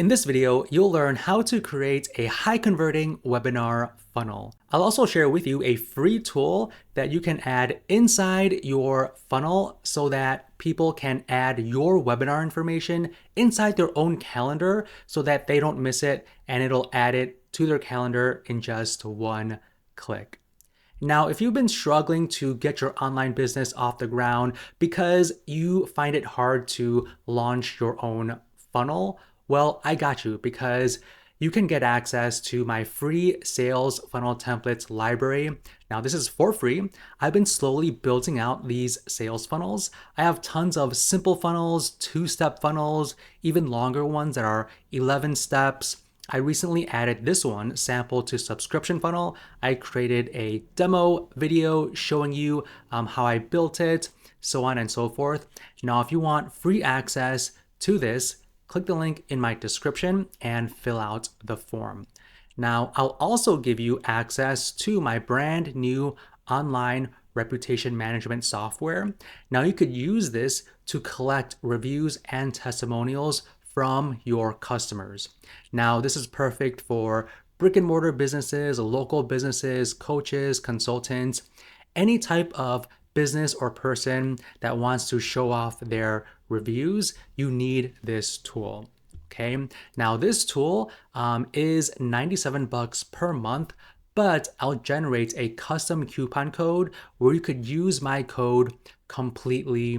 In this video, you'll learn how to create a high-converting webinar funnel. I'll also share with you a free tool that you can add inside your funnel so that people can add your webinar information inside their own calendar so that they don't miss it and it'll add it to their calendar in just one click. Now, if you've been struggling to get your online business off the ground because you find it hard to launch your own funnel, well, I got you, because you can get access to my free sales funnel templates library. Now, this is for free. I've been slowly building out these sales funnels. I have tons of simple funnels, 2-step funnels, even longer ones that are 11 steps. I recently added this one, sample to subscription funnel. I created a demo video showing you how I built it, so on and so forth. Now, if you want free access to this, click the link in my description and fill out the form. Now, I'll also give you access to my brand new online reputation management software. Now, you could use this to collect reviews and testimonials from your customers. Now, this is perfect for brick and mortar businesses, local businesses, coaches, consultants, any type of business or person that wants to show off their reviews. You need this tool. Okay. Now, this tool is $97 per month, but I'll generate a custom coupon code where you could use my code completely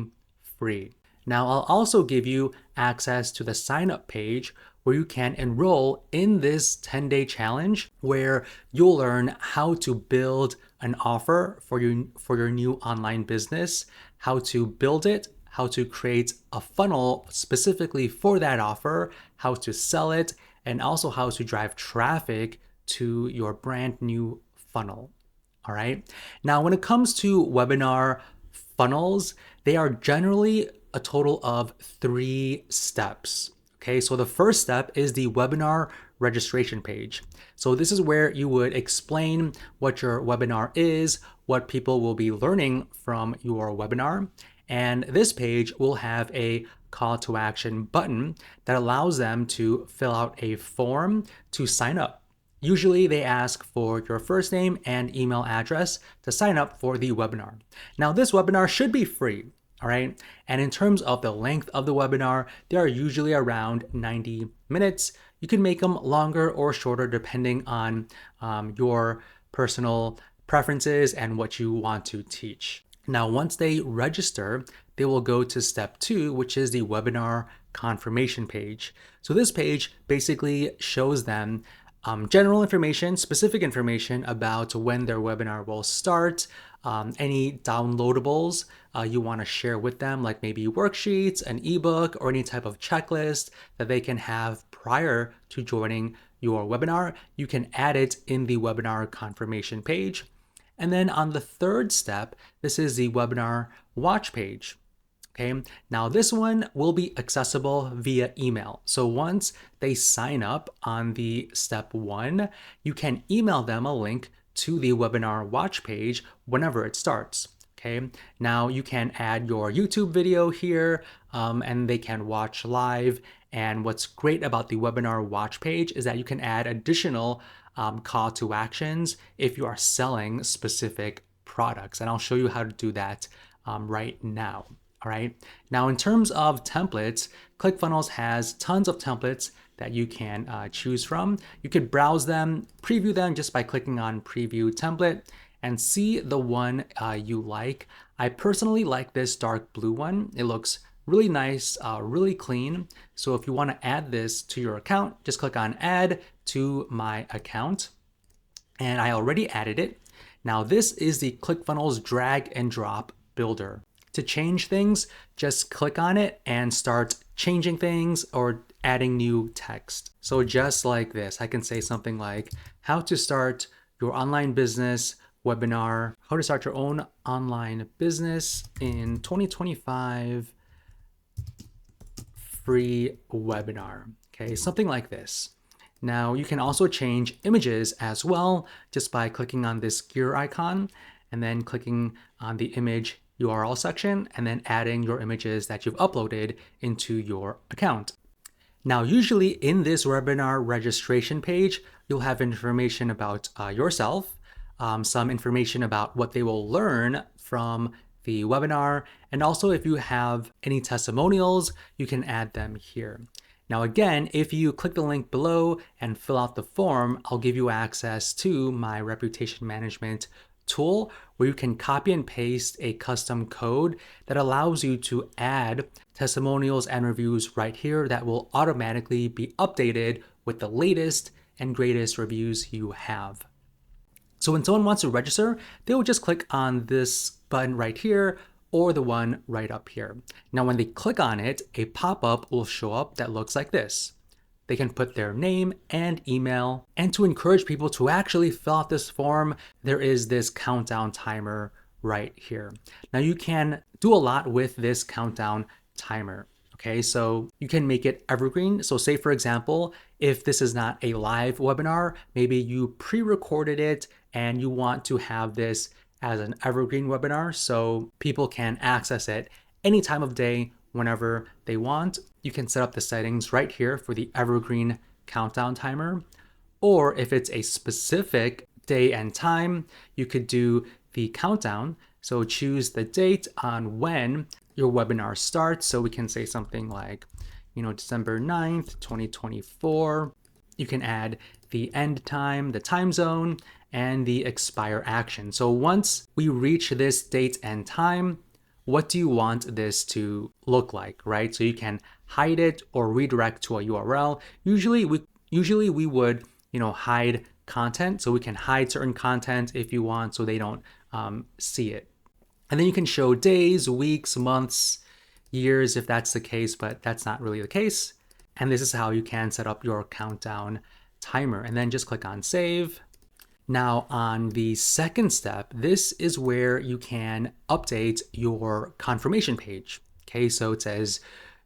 free. Now, I'll also give you access to the sign up page where you can enroll in this 10-day challenge where you'll learn how to build an offer for your new online business, how to build it, how to create a funnel specifically for that offer, how to sell it, and also how to drive traffic to your brand new funnel. All right. Now, when it comes to webinar funnels, they are generally a total of 3 steps. Okay, so the first step is the webinar registration page. So this is where you would explain what your webinar is, what people will be learning from your webinar. And this page will have a call to action button that allows them to fill out a form to sign up. Usually they ask for your first name and email address to sign up for the webinar. Now, this webinar should be free. All right. And in terms of the length of the webinar, they are usually around 90 minutes. You can make them longer or shorter depending on your personal preferences and what you want to teach. Now, once they register, they will go to step 2, which is the webinar confirmation page. So this page basically shows them general information, specific information about when their webinar will start, any downloadables you want to share with them, like maybe worksheets, an ebook, or any type of checklist that they can have prior to joining your webinar. You can add it in the webinar confirmation page. And then on the third step, this is the webinar watch page. Okay, now this one will be accessible via email. So once they sign up on the step 1, you can email them a link to the webinar watch page whenever it starts. Okay, now you can add your YouTube video here and they can watch live. And what's great about the webinar watch page is that you can add additional call to actions if you are selling specific products. And I'll show you how to do that right now. All right. Now, in terms of templates, ClickFunnels has tons of templates that you can choose from. You could browse them, preview them just by clicking on preview template and see the one you like. I personally like this dark blue one. It looks really nice, really clean. So if you want to add this to your account, just click on add to my account. And I already added it. Now, this is the ClickFunnels drag and drop builder. To change things, just click on it and start changing things or adding new text. So just like this, I can say something like how to start your online business webinar, how to start your own online business in 2025 free webinar. Okay, something like this. Now you can also change images as well just by clicking on this gear icon and then clicking on the image URL section and then adding your images that you've uploaded into your account. Now, usually in this webinar registration page, you'll have information about yourself, some information about what they will learn from the webinar, and also if you have any testimonials, you can add them here. Now, again, if you click the link below and fill out the form, I'll give you access to my reputation management tool where you can copy and paste a custom code that allows you to add testimonials and reviews right here that will automatically be updated with the latest and greatest reviews you have. So when someone wants to register, they will just click on this button right here or the one right up here. Now, when they click on it, a pop-up will show up that looks like this. They can put their name and email. And to encourage people to actually fill out this form, there is this countdown timer right here. Now, you can do a lot with this countdown timer. Okay, so you can make it evergreen. So say, for example, if this is not a live webinar, maybe you pre-recorded it and you want to have this as an evergreen webinar so people can access it any time of day, whenever they want. You can set up the settings right here for the evergreen countdown timer. Or if it's a specific day and time, you could do the countdown. So choose the date on when your webinar starts. So we can say something like, December 9th, 2024. You can add the end time, the time zone, and the expire action. So once we reach this date and time, what do you want this to look like, right? So you can hide it or redirect to a URL. Usually we would, hide content. So we can hide certain content if you want so they don't see it. And then you can show days, weeks, months, years if that's the case, but that's not really the case. And this is how you can set up your countdown timer. And then just click on save. Now on the second step, this is where you can update your confirmation page. Okay, so it says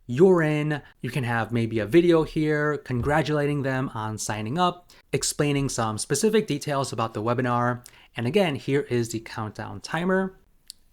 you're in. You can have maybe a video here congratulating them on signing up, explaining some specific details about the webinar. And again, here is the countdown timer.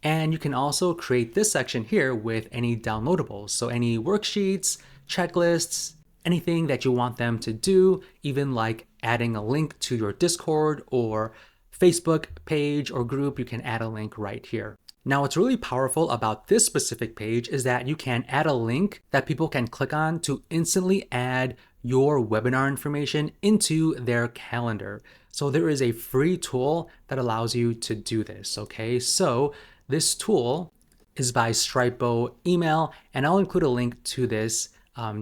And you can also create this section here with any downloadables. So any worksheets, checklists, anything that you want them to do, even like adding a link to your Discord or Facebook page or group, you can add a link right here. Now, what's really powerful about this specific page is that you can add a link that people can click on to instantly add your webinar information into their calendar. So there is a free tool that allows you to do this, okay? So this tool is by Stripo Email, and I'll include a link to this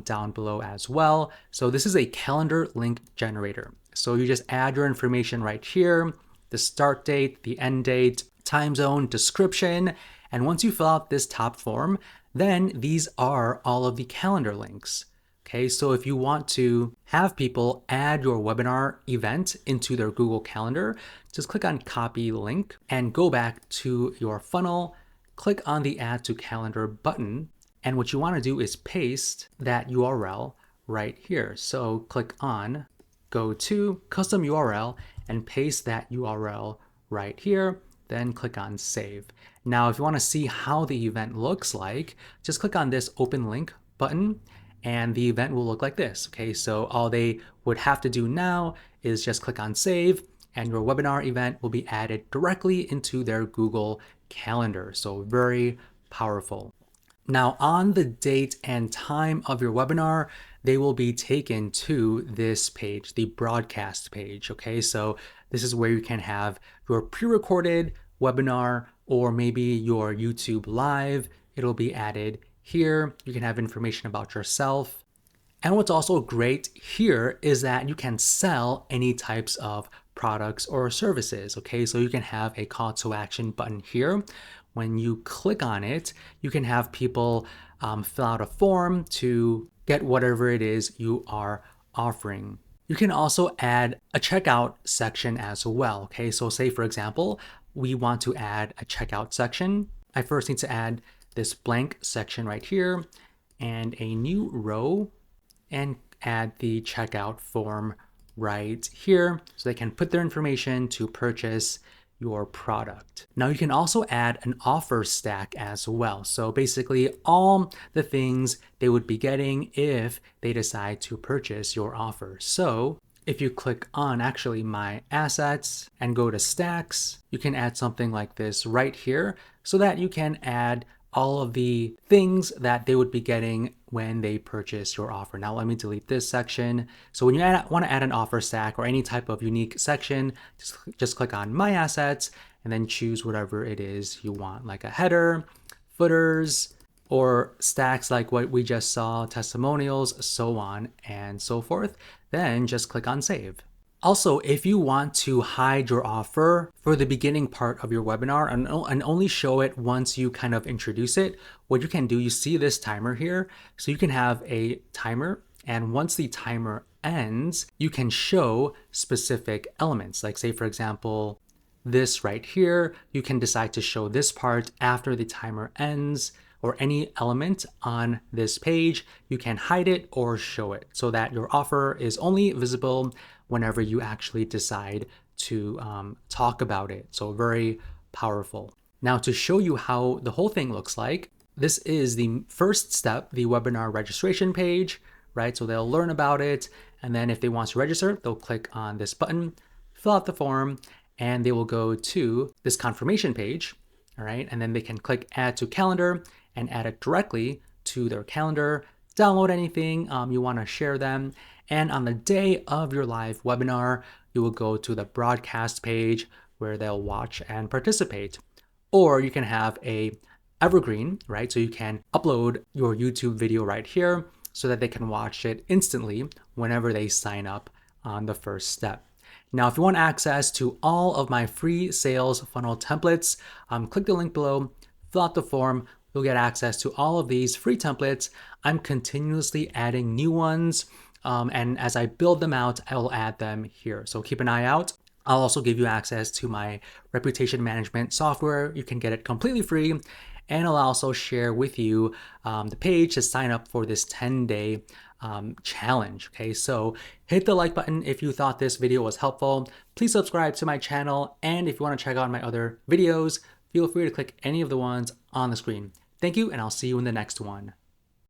down below as well. So this is a calendar link generator. So you just add your information right here, the start date, the end date, time zone, description. And once you fill out this top form, then these are all of the calendar links. Okay, so if you want to have people add your webinar event into their Google Calendar, just click on copy link and go back to your funnel, click on the add to calendar button. And what you want to do is paste that URL right here. So click on go to custom URL and paste that URL right here. Then click on save. Now, if you want to see how the event looks like, just click on this open link button and the event will look like this. Okay, so all they would have to do now is just click on save and your webinar event will be added directly into their Google Calendar. So very powerful. Now, on the date and time of your webinar, they will be taken to this page, the broadcast page. Okay, so this is where you can have your pre-recorded webinar or maybe your YouTube live. It'll be added here. You can have information about yourself. And what's also great here is that you can sell any types of products or services. Okay, so you can have a call to action button here. When you click on it, you can have people fill out a form to get whatever it is you are offering. You can also add a checkout section as well. Okay, so say for example, we want to add a checkout section. I first need to add this blank section right here and a new row and add the checkout form right here so they can put their information to purchase your product. Now you can also add an offer stack as well. So basically all the things they would be getting if they decide to purchase your offer. So if you click on actually my assets and go to stacks, you can add something like this right here so that you can add all of the things that they would be getting when they purchase your offer. Now let me delete this section. So when you want to add an offer stack or any type of unique section, just click on my assets and then choose whatever it is you want, like a header, footers, or stacks like what we just saw, testimonials, so on and so forth. Then just click on save. Also, if you want to hide your offer for the beginning part of your webinar and only show it once you kind of introduce it, what you can do, you see this timer here. So you can have a timer, and once the timer ends, you can show specific elements. Like say, for example, this right here, you can decide to show this part after the timer ends, or any element on this page, you can hide it or show it so that your offer is only visible whenever you actually decide to talk about it. So very powerful. Now to show you how the whole thing looks like, this is the first step, the webinar registration page, right? So they'll learn about it. And then if they want to register, they'll click on this button, fill out the form, and they will go to this confirmation page, all right? And then they can click add to calendar and add it directly to their calendar, download anything you want to share them. And on the day of your live webinar, you will go to the broadcast page where they'll watch and participate. Or you can have a evergreen, right? So you can upload your YouTube video right here so that they can watch it instantly whenever they sign up on the first step. Now, if you want access to all of my free sales funnel templates, click the link below, fill out the form. You'll get access to all of these free templates. I'm continuously adding new ones. And as I build them out, I will add them here. So keep an eye out. I'll also give you access to my reputation management software. You can get it completely free. And I'll also share with you the page to sign up for this 10-day challenge. Okay, so hit the like button if you thought this video was helpful. Please subscribe to my channel. And if you want to check out my other videos, feel free to click any of the ones on the screen. Thank you, and I'll see you in the next one.